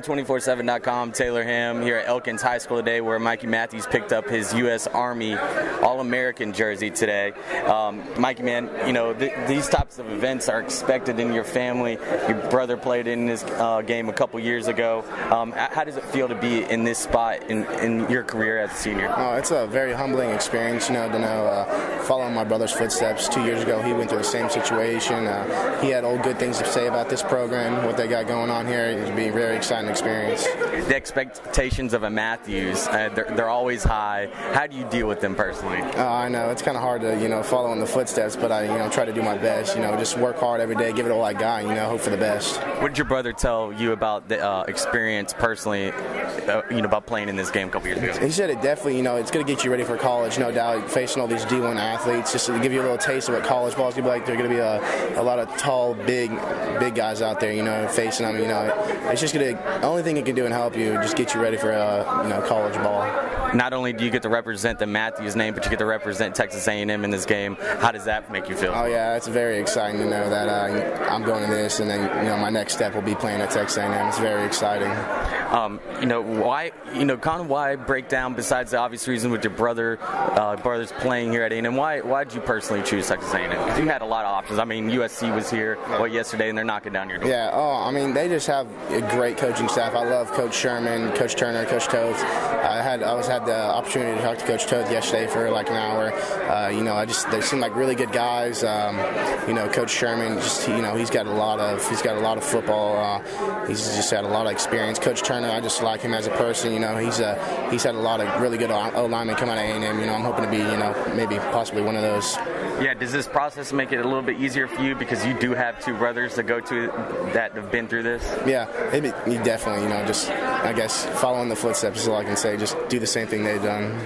247.com, Taylor Ham here at Elkins High School today, where Mikey Matthews picked up his U.S. Army All-American jersey today. Mikey, man, you know, these types of events are expected in your family. Your brother played in this game a couple years ago. How does it feel to be in this spot in your career as a senior? Oh, it's a very humbling experience, you know, following my brother's footsteps. 2 years ago, he went through the same situation. He had all good things to say about this program, what they got going on here. It'd be very exciting experience. The expectations of a Matthews, they're always high. How do you deal with them personally? I know it's kind of hard to, you know, follow in the footsteps, but I, try to do my best. You know, just work hard every day, give it all I got. You know, hope for the best. What did your brother tell you about the experience personally? About playing in this game a couple years ago? He said it definitely, it's going to get you ready for college, no doubt. Facing all these D1 athletes, just to give you a little taste of what college ball is going to be like. There are going to be a lot of tall, big guys out there, facing them. It's just going to, the only thing it can do and help you, just get you ready for college ball. Not only do you get to represent the Matthews name, but you get to represent Texas A&M in this game. How does that make you feel? Oh yeah, it's very exciting to know that I'm going to this, and then my next step will be playing at Texas A&M. It's very exciting. Why break down, besides the obvious reason with your brothers playing here at A&M, why did you personally choose Texas A&M? Because you had a lot of options. I mean, USC was here yesterday, and they're knocking down your door. Yeah, they just have a great coaching staff. I love Coach Sherman, Coach Turner, Coach Toth. I had the opportunity to talk to Coach Toth yesterday for like an hour. They seem like really good guys. Coach Sherman, he's got a lot of football. He's just had a lot of experience. Coach Turner, I just like him as a person. He's had a lot of really good O-linemen come out of A&M. I'm hoping to be, maybe possibly one of those. Yeah, does this process make it a little bit easier for you because you do have two brothers to go to that have been through this? Yeah, you definitely, I guess following the footsteps is all I can say. Just do the same thing they've done.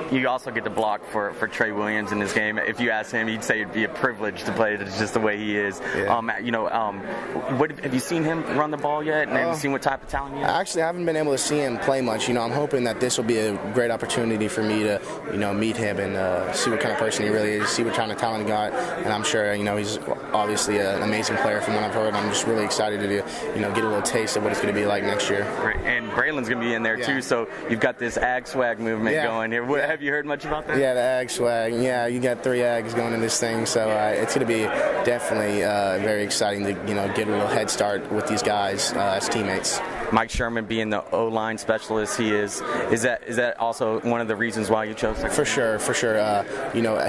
You also get to block for Trey Williams in this game. If you ask him, he'd say it'd be a privilege to play. It's just the way he is. Yeah. Have you seen him run the ball yet? And have you seen what type of talent he is? Actually, I haven't been able to see him play much. I'm hoping that this will be a great opportunity for me to, meet him and see what kind of person he really is, see what kind of talent he got. And I'm sure, he's obviously an amazing player from what I've heard. I'm just really excited to, get a little taste of what it's going to be like next year. Great. And Braylon's going to be in there too, so you've got this ag swag movement going here. Have you heard much about that? Yeah, the ag swag. Yeah, you got 3 ags going in this thing, so it's going to be definitely very exciting to get a little head start with these guys as teammates. Mike Sherman being the O-line specialist he is that also one of the reasons why you chose Texas? For sure.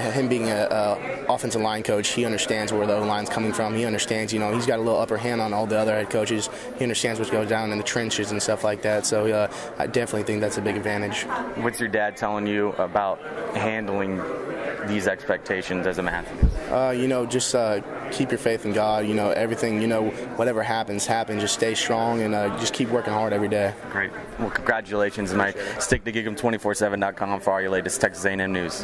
Him being an offensive line coach, he understands where the O-line's coming from. He understands, he's got a little upper hand on all the other head coaches. He understands what goes down in the trenches and stuff like that. So I definitely think that's a big advantage. What's your dad telling you about handling these expectations as a Matthews? Just keep your faith in God. Everything, whatever happens. Just stay strong and just keep working hard every day. Great. Well, congratulations, Mike. Stick to GigEm247.com for all your latest Texas A&M news.